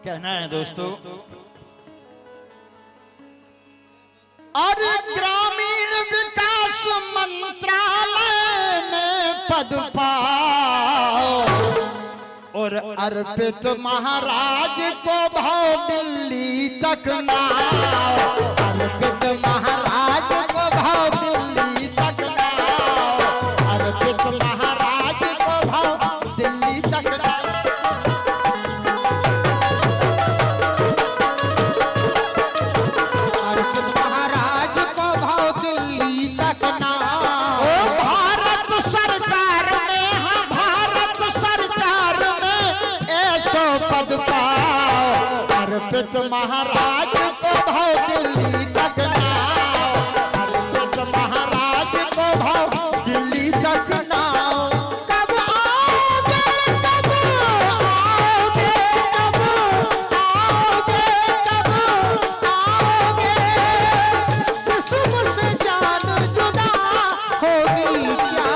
कहना है दोस्तों। और ग्रामीण विकास मंत्रालय में पद पाओ और अर्पित महाराज को भाव दिल्ली तक लाओ। अर्पित महाराज को भाव दिल्ली तक लाओ। अर्पित महाराज को भाव दिल्ली तक लाओ। अर्पित महाराज को भाव दिल्ली तक लाओ। अर्पित महाराज को भाव दिल्ली तक लाओ। कब आओगे, कब आओगे, कब आओगे, कब आओगे। जिस्म से जान जुदा होगी क्या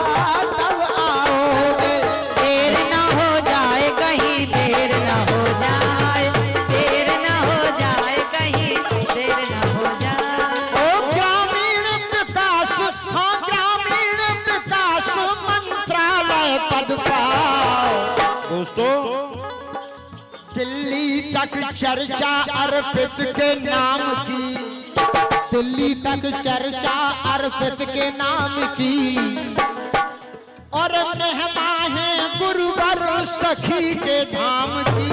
तब आओगे। देर ना हो जाए कहीं, देर ना हो जाए, देर ना हो जाए कहीं, देर ना हो जाए। ओ ग्रामीण विकास, हाँ ग्रामीण विकास मंत्रालय पद पाओ। दोस्तों दिल्ली तक चर्चा अर्पित के नाम की। दिल्ली तक चर्चा अर्पित के नाम की। और महिमा है गुरुवर सखी के धाम की।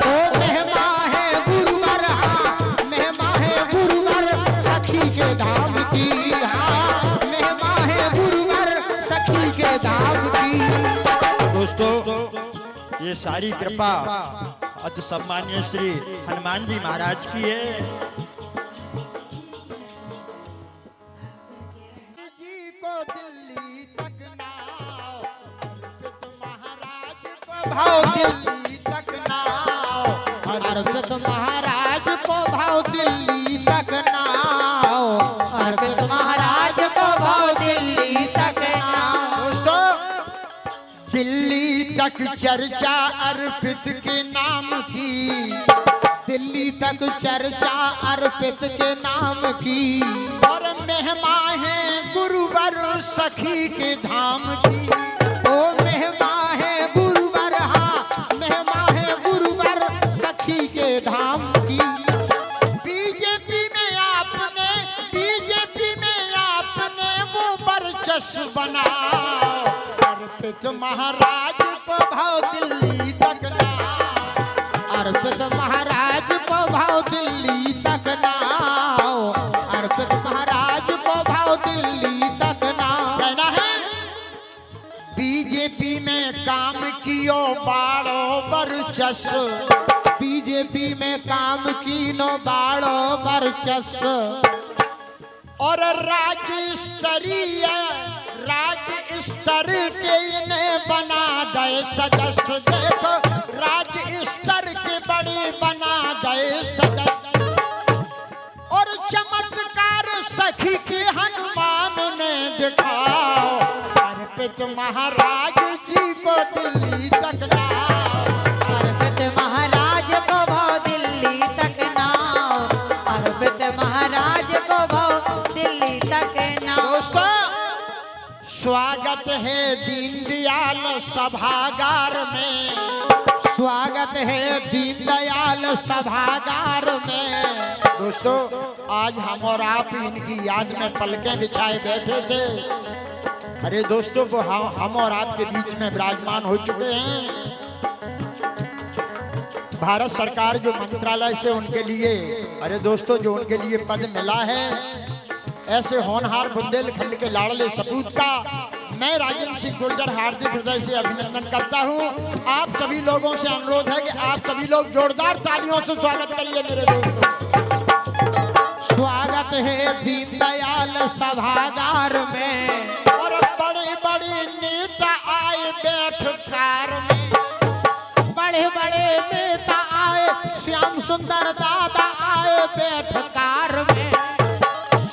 ओ महिमा है गुरुवर, हाँ महिमा है गुरुवर सखी के धाम की। हाँ महिमा है गुरुवर सखी के धाम की। दोस्तों ये सारी कृपा अति सम्मानीय श्री हनुमान जी महाराज की है। जी को दिल्ली तक लाओ। अर्पित महाराज को भाव दिल्ली तक लाओ। अर्पित महाराज को भाव दिल्ली तक लाओ। अर्पित महाराज को भाव दिल्ली तक लाओ। दोस्तों दिल्ली तक चर्चा अर्पित के नाम की। दिल्ली तक चर्चा अर्पित के नाम की। और महिमा है गुरुवर सखी के धाम की। ओ महिमा है गुरुवर, हाँ महिमा है गुरुवर सखी के धाम की। बीजेपी में आपने, बीजेपी में आपने वो वर्चस्व बनाओ। अर्पित महाराज को भाव दिल्ली तक लाओ। अर्पित महाराज को भाव दिल्ली तक लाओ। अर्पित महाराज को भाव दिल्ली तक लाओ। कहना है बीजेपी में काम कियो बाड़ो वर्चस्व। बीजेपी में काम कीनो बाड़ो वर्चस्व। और राज्य स्तरीय, राज्य स्तर के इन्हें बना गए सदस्य। देखो राज्य स्तर के बड़े बना गए सदस्य। और चमत्कार सखी के हनुमान ने दिखाओ। अर्पित महाराज जी को दिल्ली तक लाओ। अर्पित महाराज को भाव दिल्ली तक लाओ। अर्पित महाराज को भाव दिल्ली तक लाओ। दोस्तों स्वागत है दीनदयाल सभागार में। स्वागत है दीनदयाल सभागार में। दोस्तों आज हम और आप इनकी याद में पलकें बिछाए बैठे थे। अरे दोस्तों वो हम और आपके बीच में विराजमान हो चुके हैं। भारत सरकार जो मंत्रालय से उनके लिए, अरे दोस्तों जो उनके लिए पद मिला है, ऐसे होनहार बुंदेलखंड के लाडले सपूत का मैं राजेंद्र सिंह गुर्जर हार्दिक हृदय से अभिनंदन करता हूं। आप सभी लोगों से अनुरोध है कि आप सभी लोग जोरदार तालियों से स्वागत करिए मेरे दोस्तों। स्वागत है दीनदयाल सभागार में। और बड़े बड़े नेता आए बैठकार में। बड़े बड़े नेता आए, श्याम सुंदर दादा आए बैठकार में।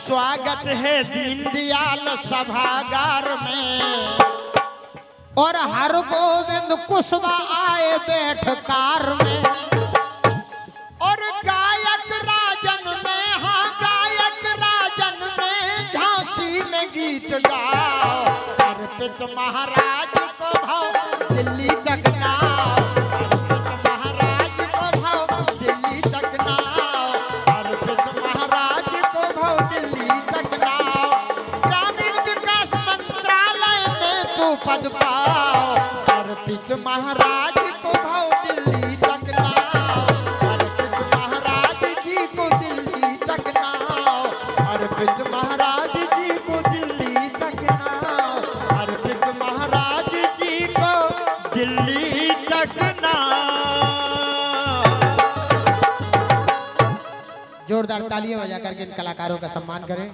स्वागत है दीनदयाल सभागार में। और हर गोविंद कुशवा आए बैठकार में। अर्पित महाराज को भाव दिल्ली तक नाव, अर्पित महाराज को भाव दिल्ली तक नाव, अर्पित महाराज को भाव दिल्ली तक नाव। ग्रामीण विकास मंत्रालय में तू पद पाओ, अर्पित महाराज को भाव दिल्ली तक नाव, अर्पित महाराज जी को दिल्ली तक नाव, अर्पित महाराज जी को दिल्ली तक नाव, अर्पित महाराज जी को दिल्ली तक ना। जोरदार तालियां बजा करके इन कलाकारों का सम्मान करें।